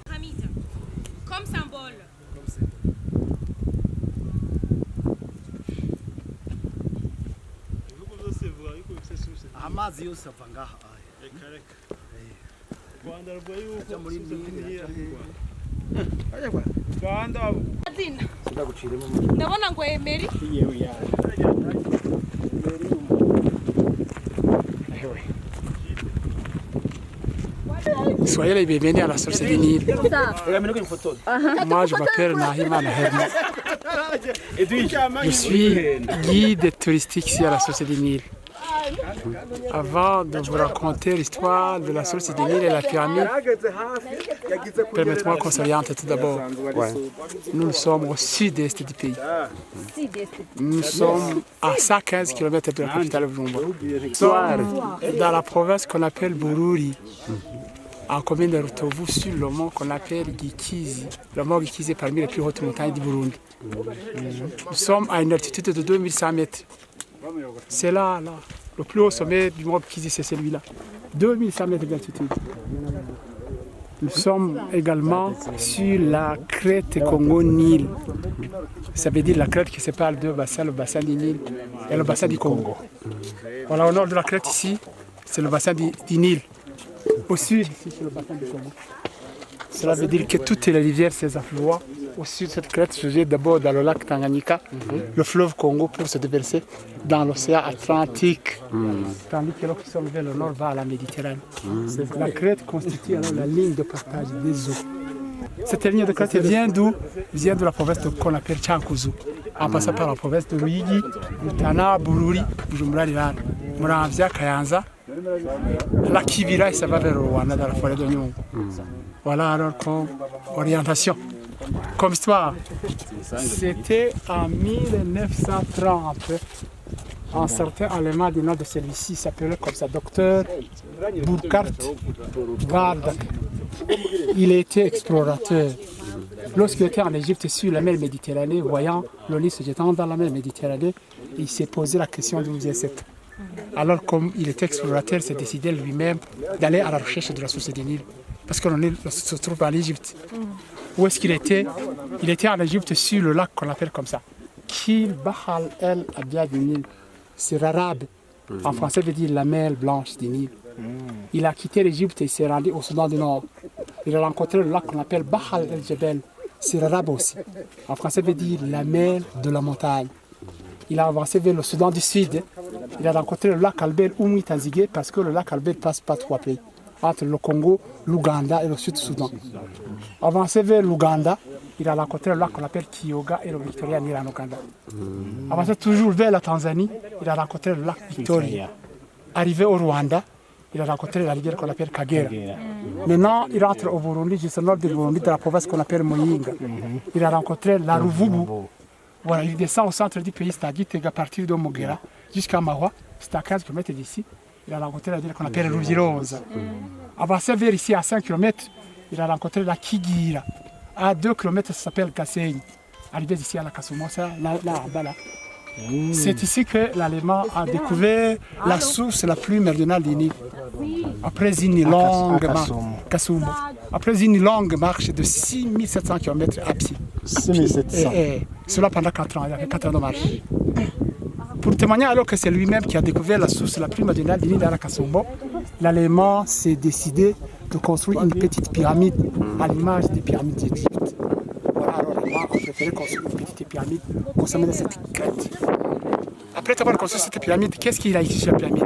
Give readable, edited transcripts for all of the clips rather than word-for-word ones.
Pyramide. Comme symbole. amazi yose ava ngaha Rwanda rwayo muri Rwanda Ndabona ngo Emery. Soyez les bienvenus à la source du Nil. Moi, je m'appelle Nahimana Hermé. Je suis guide touristique ici à la source du Nil. Avant de vous raconter l'histoire de la source du Nil et la pyramide, permettez-moi qu'on s'oriente tout d'abord. Nous sommes au sud-est du pays. Nous sommes à 115 km de la capitale Bujumbura. Nous sommes dans la province qu'on appelle Bururi, en commune de Rutovu, sur le mont qu'on appelle Gikizi. Le mont Gikizi est parmi les plus hautes montagnes du Burundi. Nous sommes à une altitude de 2100 mètres. C'est là, le plus haut sommet du mont Gikizi, c'est celui-là. 2100 mètres d'altitude. Nous sommes également sur la crête Congo-Nil. Ça veut dire la crête qui sépare deux bassins, le bassin du Nil et le bassin du Congo. Voilà, au nord de la crête ici, c'est le bassin du Nil. Au sud, ici, c'est le bassin du Congo. Cela veut dire que toutes les rivières, ces affluents, au sud de cette crête se jettent d'abord dans le lac Tanganyika, le fleuve Congo, pour se déverser dans l'océan Atlantique. Tandis que l'eau qui s'en vers le nord va à la Méditerranée. La crête constitue alors la ligne de partage des eaux. Cette ligne de crête vient d'où? Vient de la province qu'on appelle Chankuzu, en passant par la province de Ruyigi, Rutana, Bururi, Bujumbura, Rirana, Muramvya, Kayanza, la Kivira, et ça va vers le Rwanda dans la forêt de Nyungwe. Voilà alors comme orientation. Comme histoire, c'était en 1930. Un certain Allemand du nom de celui-ci s'appelait comme ça Dr Burkhard Wardak. Il était explorateur. Lorsqu'il était en Égypte sur la mer Méditerranée, voyant le Nil se jetant dans la mer Méditerranée, il s'est posé la question d'où vient cette. Alors comme il était explorateur, il s'est décidé lui-même d'aller à la recherche de la source du Nil. Parce que le Nil se trouve en Égypte. Où est-ce qu'il était? Il était en Égypte sur le lac qu'on appelle comme ça. Kil Bahal El Abia du Nil. C'est arabe. En français, veut dire la mer blanche du Nil. Il a quitté l'Égypte et s'est rendu au Soudan du Nord. Il a rencontré le lac qu'on appelle Bahal El Jebel. C'est arabe aussi. En français, veut dire la mer de la montagne. Il a avancé vers le Soudan du Sud. Il a rencontré le lac Albert Oumi Tanzigué parce que le lac Albert passe par trois pays, entre le Congo, l'Ouganda et le Sud-Soudan. Avancé vers l'Ouganda, il a rencontré le lac qu'on appelle Kyoga et le Victoria Nil en Ouganda. Avancé toujours vers la Tanzanie, il a rencontré le lac Victoria. Arrivé au Rwanda, il a rencontré la rivière qu'on appelle Kagera. Maintenant, il rentre au Burundi, juste au nord du Burundi, dans la province qu'on appelle Muyinga. Il a rencontré la Ruvubu. Voilà, il descend au centre du pays, c'est-à-dire à partir de Mogera jusqu'à Mahwa, c'est à 15 km d'ici. Il a rencontré la ville qu'on appelle Ruvirosa. Avancé vers ici à 5 km, il a rencontré la Kigira. À 2 km, ça s'appelle Kassei. Arrivé ici à la Kassumosa, là en bas là. C'est ici que l'Allemand a découvert la source la plus méridionale du Nil. Après une longue marche, après une longue marche de 6700 km à pied. 6700. Cela pendant 4 ans, il y avait 4 ans de marche. Pour témoigner alors que c'est lui-même qui a découvert la source la plus méridionale du Nil à la Kasumbo, l'Allemand s'est décidé de construire une petite pyramide à l'image des pyramides d'Égypte. Voilà, alors l'Allemand a préféré construire une petite pyramide au sommet de cette crête. Après avoir construit cette pyramide, qu'est-ce qu'il a écrit sur la pyramide?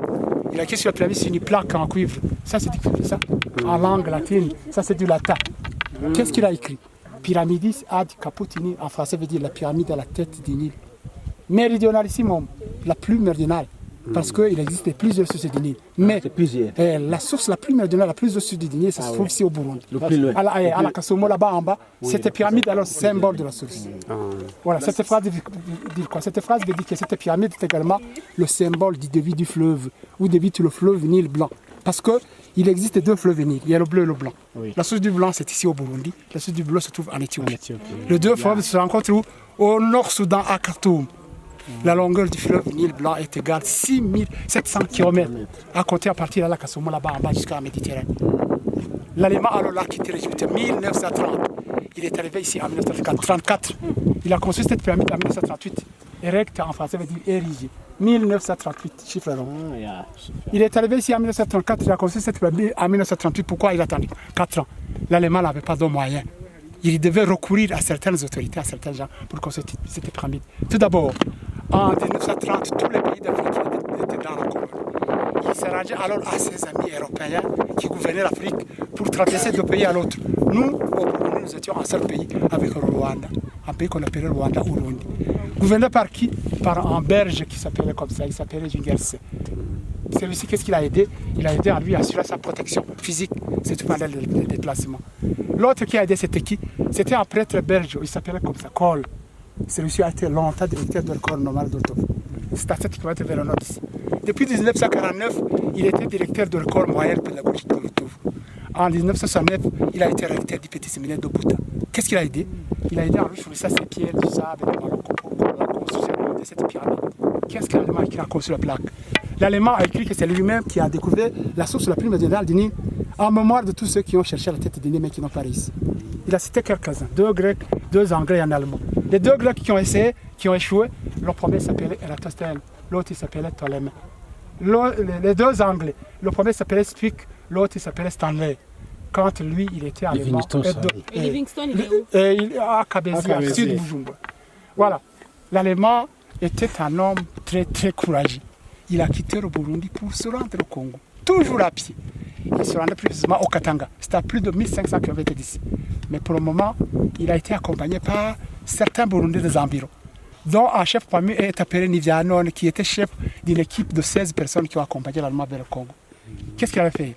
Il a écrit sur la pyramide, c'est une plaque en cuivre. Ça, c'est écrit ça, en langue latine. Ça, c'est du latin. Qu'est-ce qu'il a écrit? Pyramidis ad caputini, en français veut dire la pyramide à la tête du Nil. Méridionalissime, la plus méridionale, parce qu'il existe plusieurs sources du Nil. Mais la source la plus méridionale, la plus au sud du Nil, ça se trouve ici au Burundi. Le plus loin. À la Kassomo, là-bas en bas, cette pyramide, alors symbole de la source. Voilà, cette phrase veut dire quoi? Cette phrase veut dire que cette pyramide est également le symbole du débit du fleuve, où débite le fleuve Nil blanc. Parce qu'il existe deux fleuves Nil, il y a le bleu et le blanc. La source du blanc, c'est ici au Burundi, la source du bleu se trouve en Éthiopie. Les deux fleuves se rencontrent où? Au Nord-Soudan, à Khartoum. La longueur du fleuve Nil blanc est égale à 6700 km, à compter à partir de la Kassomo, là-bas en bas jusqu'à la Méditerranée. L'Allemand alors l'a quitté l'Égypte en 1930. Il est arrivé ici en 1934. Il a construit cette pyramide en 1938. Erect en français veut dire érigé. 1938, chiffre rond. Il est arrivé ici en 1934, il a construit cette pyramide en 1938. Pourquoi il a attendu 4 ans? L'Allemand n'avait pas de moyens. Il devait recourir à certaines autorités, à certains gens pour construire cette pyramide. Tout d'abord, en 1930, tous les pays d'Afrique étaient dans la colonie. Il s'est rendu alors à ses amis européens qui gouvernaient l'Afrique pour traverser d'un pays à l'autre. Nous, nous étions un seul pays avec le Rwanda, un pays qu'on appelait Rwanda ou Burundi. Gouverné par qui? Par un Belge qui s'appelait comme ça, il s'appelait Jungers. Celui-ci, qu'est-ce qu'il a aidé? Il a aidé à lui assurer sa protection physique, c'est tout pendant les déplacements. L'autre qui a aidé, c'était qui? C'était un prêtre belge, il s'appelait comme ça, Kohl. Celui-ci a été longtemps directeur de l'école normale d'Otov. C'est à 7 km vers le nord ici. Depuis 1949, il était directeur de l'école moyenne pédagogique de l'Otov. En 1969, il a été recteur du petit séminaire de Bouta. Qu'est-ce qu'il a aidé? Il a aidé à refourner ses pierres, du sable, pour la construction de cette pyramide. Qu'est-ce que l'Allemand a écrit à construire la plaque? L'Allemand a écrit que c'est lui-même qui a découvert la source la plus méridionale du Nil en mémoire de tous ceux qui ont cherché la tête du Nil mais qui n'ont pas réussi. Il a cité quelques-uns, 2 Grecs, 2 Anglais et un Allemand. Les 2 Grecs qui ont essayé, qui ont échoué, le premier s'appelait Eratosthène, l'autre il s'appelait Ptolémée. Les 2 Anglais, le premier s'appelait Speke, l'autre il s'appelait Stanley. Quand lui, il était allemand. Et Livingstone, il est où? À Kabezi, au sud de Bujumbura. Voilà. L'Allemand était un homme très, très courageux. Il a quitté le Burundi pour se rendre au Congo, toujours à pied. Il se rendait plus précisément au Katanga. C'était à plus de 1500 km d'ici. Mais pour le moment, il a été accompagné par certains Burundais des environs, dont un chef parmi eux est appelé Nivianon, qui était chef d'une équipe de 16 personnes qui ont accompagné l'Allemand vers le Congo. Qu'est-ce qu'il avait fait?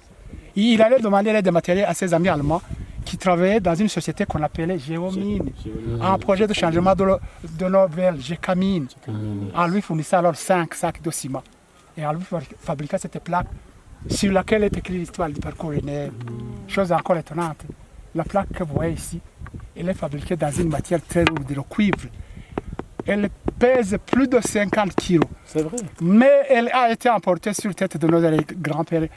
Il allait demander l'aide de matériel à ses amis allemands qui travaillaient dans une société qu'on appelait Géomine, un projet de changement de nom vers Gécamine, en lui fournissant alors 5 sacs de ciment et en lui fabriquant cette plaque sur laquelle est écrite l'histoire du parcours linéaire. Chose encore étonnante, la plaque que vous voyez ici, elle est fabriquée dans une matière très lourde, le cuivre. Elle pèse plus de 50 kilos. C'est vrai. Mais elle a été emportée sur la tête de nos grands-pères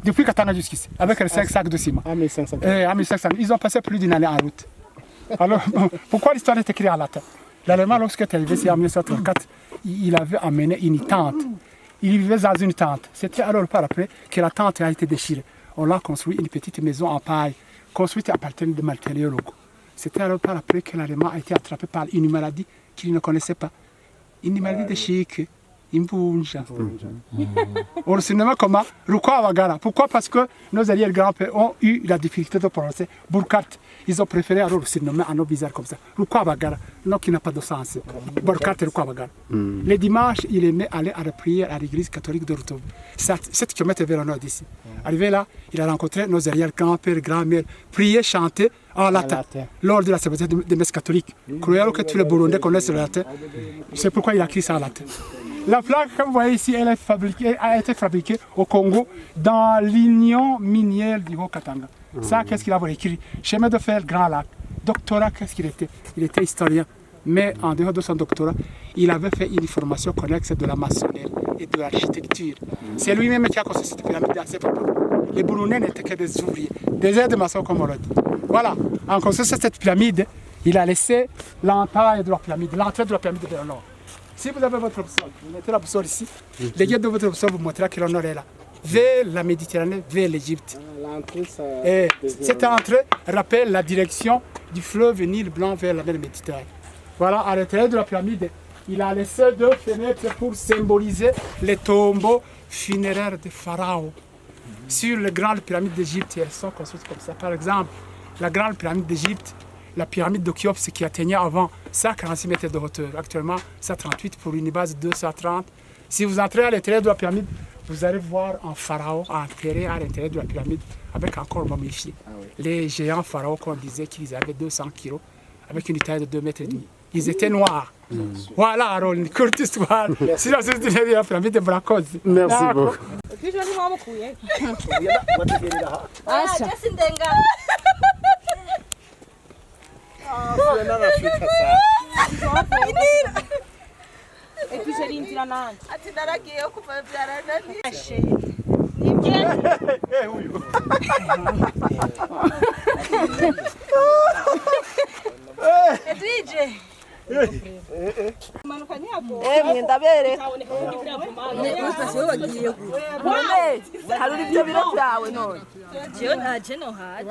depuis Katanga jusqu'ici, avec les 5 sacs de ciment. À 1500. À 1500. Ils ont passé plus d'une année en route. Alors, pourquoi l'histoire est écrite en latin? L'Allemand, lorsqu'il est arrivé ici en 1934, il avait amené une tente. Il vivait dans une tente. C'était alors par après que la tente a été déchirée. On a construit une petite maison en paille, construite à partir de matériaux locaux. C'était alors par après que l'Allemand a été attrapé par une maladie qu'il ne connaissait pas. Une maladie de chic. Imbunja. On le surnomme comment? Rukwabagara. Pourquoi? Parce que nos alliés grands-pères ont eu la difficulté de prononcer Burkart. Ils ont préféré alors le surnommer un nom bizarre comme ça. Rukwabagara. Non, qui n'a pas de sens. Burkart et Rukwabagara. Les dimanches, il aimait aller à la prière à l'église catholique de Rutov. 7 km vers le nord d'ici. Arrivé là, il a rencontré nos alliés grands-pères, grand-mères, prier, chanter en latin lors de la célébration des messes catholiques. Croyez que tous les Burundais connaissent le latin. C'est pourquoi il a écrit ça en latin. La plaque, comme vous voyez ici, elle a été fabriquée au Congo dans l'union minière du Haut-Katanga. Ça, qu'est-ce qu'il a écrit? Chemin de fer, Grand Lac. Doctorat, qu'est-ce qu'il était? Il était historien. Mais en dehors de son doctorat, il avait fait une formation connexe de la maçonnerie et de l'architecture. C'est lui-même qui a construit cette pyramide à ses propos. Les Burundais n'étaient que des ouvriers, des aides-maçons comme on l'a dit. Voilà, en construisant cette pyramide, il a laissé l'entrée de la pyramide vers le nord. Si vous avez votre boussole, vous mettez la boussole ici, les guides de votre boussole vous montrera que le nord est là, vers la Méditerranée, vers l'Égypte. Cette entrée rappelle la direction du fleuve Nil Blanc vers la mer Méditerranée. Voilà, à l'intérieur de la pyramide, il a laissé 2 fenêtres pour symboliser les tombeaux funéraires des pharaons. Sur les grandes pyramides d'Égypte, elles sont construites comme ça. Par exemple, la grande pyramide d'Égypte, la pyramide de Khéops qui atteignait avant 146 mètres de hauteur, actuellement 138 pour une base de 230. Si vous entrez à l'intérieur de la pyramide, vous allez voir un pharaon enterré à l'intérieur de la pyramide avec un corps momifié. Les géants pharaons qu'on disait qu'ils avaient 200 kilos avec une taille de 2 mètres et demi. Ils étaient noirs. Voilà, alors une courte histoire. C'est la société de la pyramide de Brancos. Merci beaucoup. Et puis c'est l'intérêt. huyu. Edwige. Mwenda bere. Hari ibyo biro byawe none. Jewe ntaje no haje.